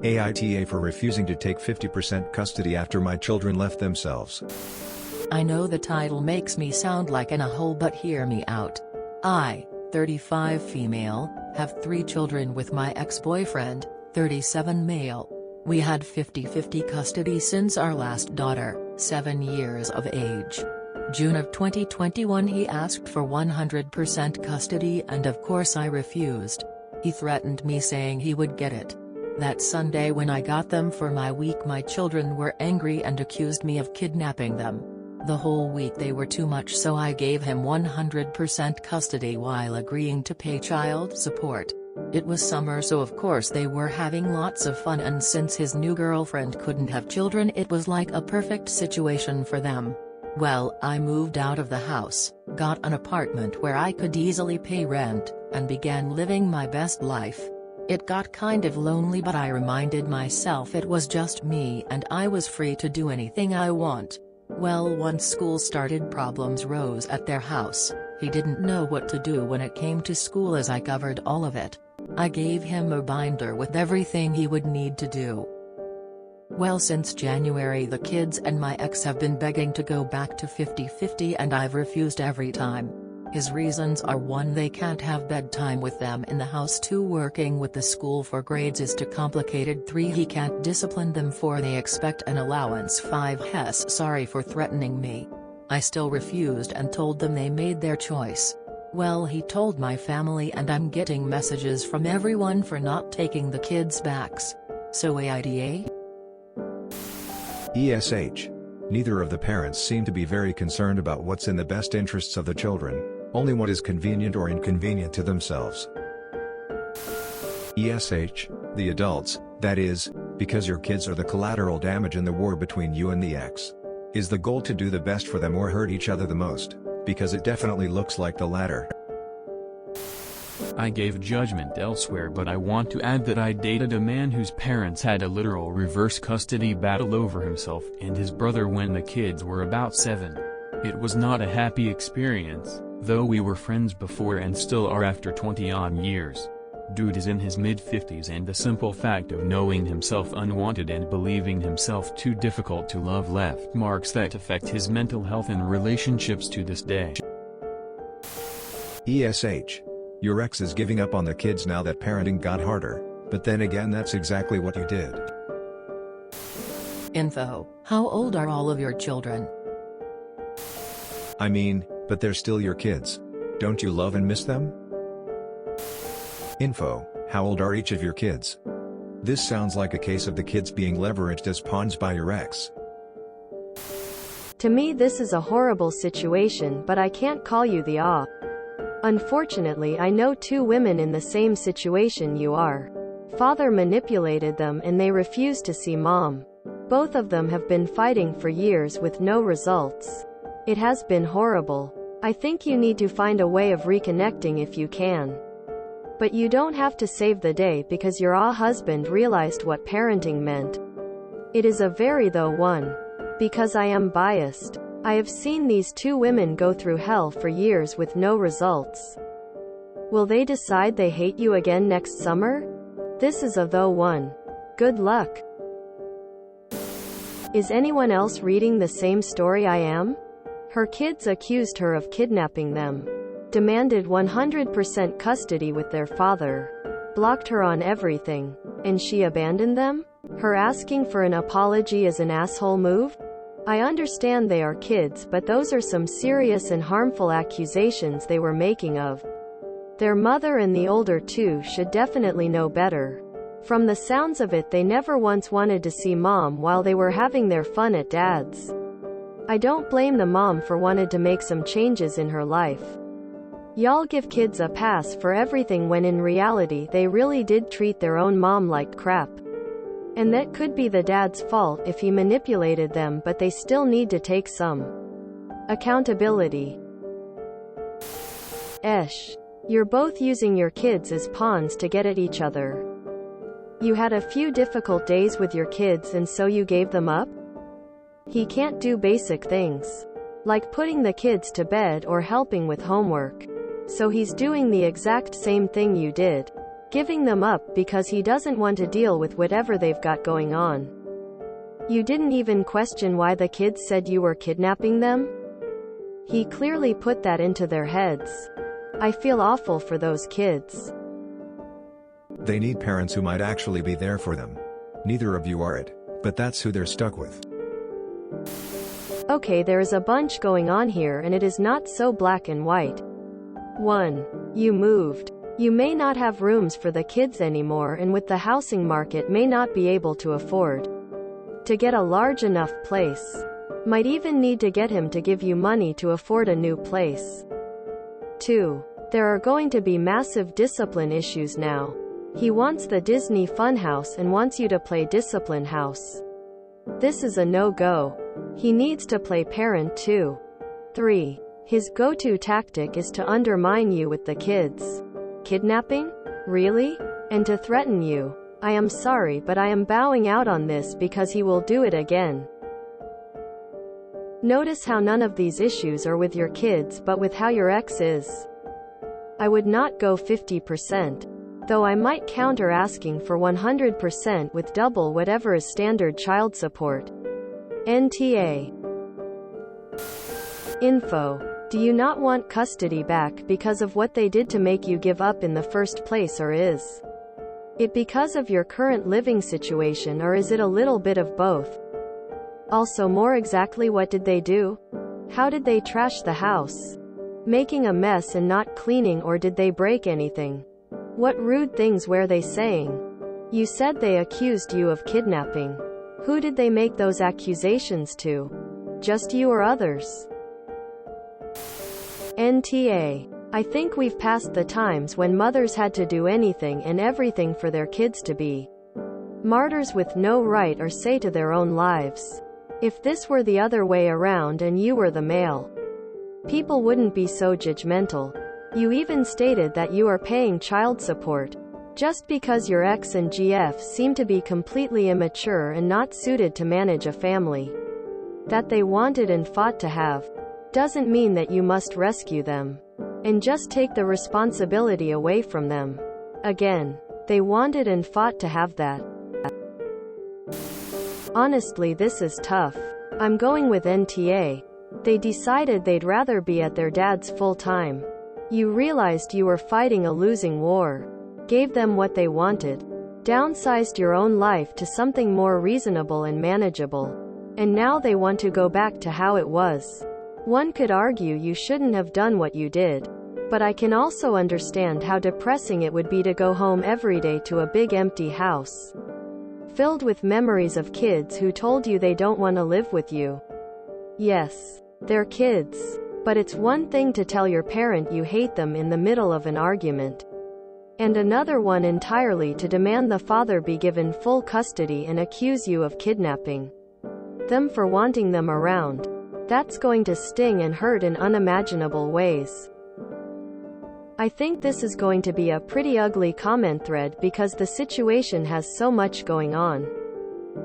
AITA for refusing to take 50% custody after my children left themselves. I know the title makes me sound like an a-hole, but hear me out. I, 35 female, have 3 children with my ex-boyfriend, 37 male. We had 50-50 custody since our last daughter, 7 years of age. June of 2021 he asked for 100% custody and of course I refused. He threatened me saying he would get it. That Sunday when I got them for my week my children were angry and accused me of kidnapping them. The whole week they were too much, so I gave him 100% custody while agreeing to pay child support. It was summer, so of course they were having lots of fun, and since his new girlfriend couldn't have children it was like a perfect situation for them. Well, I moved out of the house, got an apartment where I could easily pay rent, and began living my best life. It got kind of lonely, but I reminded myself it was just me and I was free to do anything I want. Well, once school started, problems rose at their house. He didn't know what to do when it came to school as I covered all of it. I gave him a binder with everything he would need to do. Well, since January the kids and my ex have been begging to go back to 50-50 and I've refused every time. His reasons are: 1, they can't have bedtime with them in the house; 2, working with the school for grades is too complicated; 3, he can't discipline them; 4, they expect an allowance; 5, Hess, sorry for threatening me. I still refused and told them they made their choice. Well, he told my family and I'm getting messages from everyone for not taking the kids backs. So AITA? ESH. Neither of the parents seem to be very concerned about what's in the best interests of the children, only what is convenient or inconvenient to themselves. ESH, the adults, that is, because your kids are the collateral damage in the war between you and the ex. Is the goal to do the best for them or hurt each other the most? Because it definitely looks like the latter. I gave judgment elsewhere, but I want to add that I dated a man whose parents had a literal reverse custody battle over himself and his brother when the kids were about 7. It was not a happy experience, though we were friends before and still are after 20-odd years. Dude is in his mid-50s and the simple fact of knowing himself unwanted and believing himself too difficult to love left marks that affect his mental health and relationships to this day. ESH. Your ex is giving up on the kids now that parenting got harder, but then again that's exactly what you did. Info: how old are all of your children? I mean, but they're still your kids. Don't you love and miss them? Info: how old are each of your kids? This sounds like a case of the kids being leveraged as pawns by your ex. To me this is a horrible situation, but I can't call you the op. Unfortunately, I know 2 women in the same situation you are. Father manipulated them and they refused to see mom. Both of them have been fighting for years with no results. It has been horrible. I think you need to find a way of reconnecting if you can. But you don't have to save the day because your husband realized what parenting meant. It is a very though one. Because I am biased. I have seen these 2 women go through hell for years with no results. Will they decide they hate you again next summer? This is a though one. Good luck. Is anyone else reading the same story I am? Her kids accused her of kidnapping them. Demanded 100% custody with their father. Blocked her on everything. And she abandoned them? Her asking for an apology is an asshole move? I understand they are kids, but those are some serious and harmful accusations they were making of their mother, and the older 2 should definitely know better. From the sounds of it, they never once wanted to see mom while they were having their fun at dad's. I don't blame the mom for wanting to make some changes in her life. Y'all give kids a pass for everything when in reality they really did treat their own mom like crap. And that could be the dad's fault if he manipulated them, but they still need to take some accountability. You're both using your kids as pawns to get at each other. You had a few difficult days with your kids and so you gave them up? He can't do basic things, like putting the kids to bed or helping with homework. So he's doing the exact same thing you did. giving them up because he doesn't want to deal with whatever they've got going on. You didn't even question why the kids said you were kidnapping them? He clearly put that into their heads. I feel awful for those kids. They need parents who might actually be there for them. Neither of you are it, but that's who they're stuck with. Okay, there is a bunch going on here and it is not so black and white. 1. You moved. You may not have rooms for the kids anymore, and with the housing market may not be able to afford to get a large enough place. Might even need to get him to give you money to afford a new place. 2. There are going to be massive discipline issues now. He wants the Disney Funhouse and wants you to play Discipline House. This is a no-go. He needs to play parent too. 3. His go-to tactic is to undermine you with the kids. Kidnapping? Really? And to threaten you. I am sorry, but I am bowing out on this because he will do it again. Notice how none of these issues are with your kids but with how your ex is. I would not go 50%. Though I might counter asking for 100% with double whatever is standard child support. NTA. Info. Do you not want custody back because of what they did to make you give up in the first place, or is it because of your current living situation, or is it a little bit of both? Also, more exactly, what did they do? How did they trash the house? Making a mess and not cleaning, or did they break anything? What rude things were they saying? You said they accused you of kidnapping. Who did they make those accusations to? Just you or others? NTA. I think we've passed the times when mothers had to do anything and everything for their kids to be martyrs with no right or say to their own lives. If this were the other way around and you were the male, people wouldn't be so judgmental. You even stated that you are paying child support just because your ex and GF seem to be completely immature and not suited to manage a family that they wanted and fought to have. Doesn't mean that you must rescue them and just take the responsibility away from them. Again, they wanted and fought to have that. Honestly, this is tough. I'm going with NTA. They decided they'd rather be at their dad's full time. You realized you were fighting a losing war. Gave them what they wanted. Downsized your own life to something more reasonable and manageable. And now they want to go back to how it was. One could argue you shouldn't have done what you did. But I can also understand how depressing it would be to go home every day to a big empty house filled with memories of kids who told you they don't want to live with you. Yes, they're kids. But it's one thing to tell your parent you hate them in the middle of an argument, and another one entirely to demand the father be given full custody and accuse you of kidnapping them for wanting them around. That's going to sting and hurt in unimaginable ways. I think this is going to be a pretty ugly comment thread because the situation has so much going on.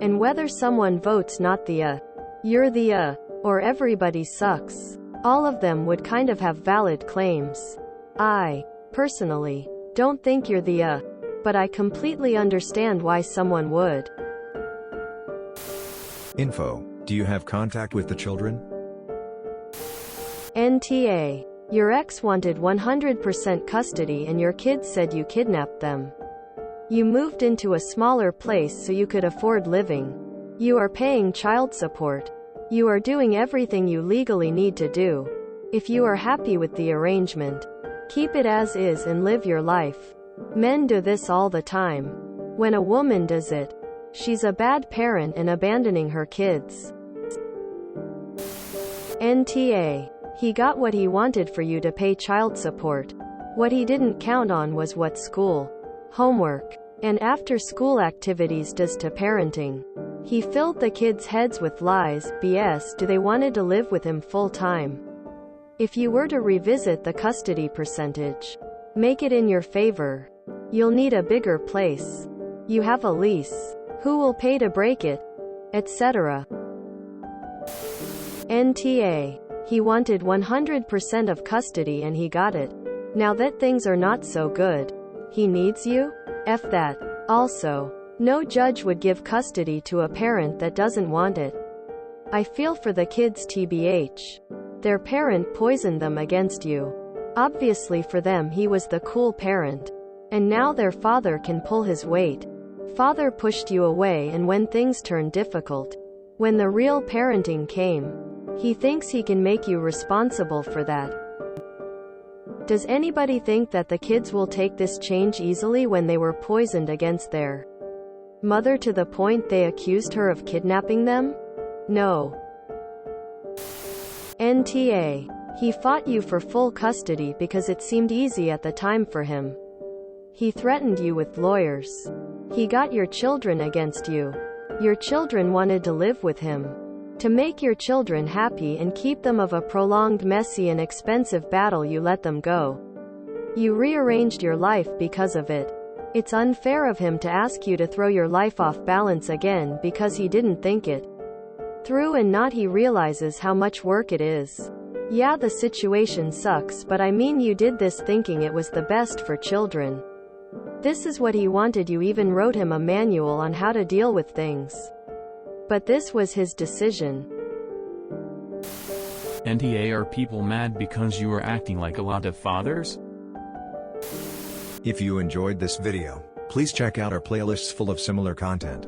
And whether someone votes not the you're the or everybody sucks, all of them would kind of have valid claims. I, personally, don't think you're the but I completely understand why someone would. Info. Do you have contact with the children? NTA. Your ex wanted 100% custody and your kids said you kidnapped them. You moved into a smaller place so you could afford living. You are paying child support. You are doing everything you legally need to do. If you are happy with the arrangement, keep it as is and live your life. Men do this all the time. When a woman does it, she's a bad parent and abandoning her kids. NTA. He got what he wanted for you to pay child support. What he didn't count on was what school, homework, and after-school activities does to parenting. He filled the kids' heads with lies, BS. Do they wanted to live with him full-time? If you were to revisit the custody percentage, make it in your favor. You'll need a bigger place. You have a lease. Who will pay to break it? Etc. NTA. He wanted 100% of custody and he got it. Now that things are not so good, He needs you? F that. Also, no judge would give custody to a parent that doesn't want it. I feel for the kids tbh. Their parent poisoned them against you. Obviously for them he was the cool parent. And now their father can pull his weight. Father pushed you away, and when things turned difficult, when the real parenting came, he thinks he can make you responsible for that. Does anybody think that the kids will take this change easily when they were poisoned against their mother to the point they accused her of kidnapping them? No. NTA. He fought you for full custody because it seemed easy at the time for him. He threatened you with lawyers. He got your children against you. Your children wanted to live with him. To make your children happy and keep them of a prolonged, messy and expensive battle, you let them go. You rearranged your life because of it. It's unfair of him to ask you to throw your life off balance again because he didn't think it through, and not he realizes how much work it is. Yeah, the situation sucks, but I mean, you did this thinking it was the best for children. This is what he wanted. You even wrote him a manual on how to deal with things. But this was his decision. NTA, are people mad because you are acting like a lot of fathers? If you enjoyed this video, please check out our playlists full of similar content.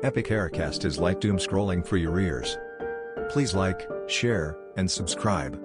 Epic Haircast is like doom scrolling for your ears. Please like, share, and subscribe.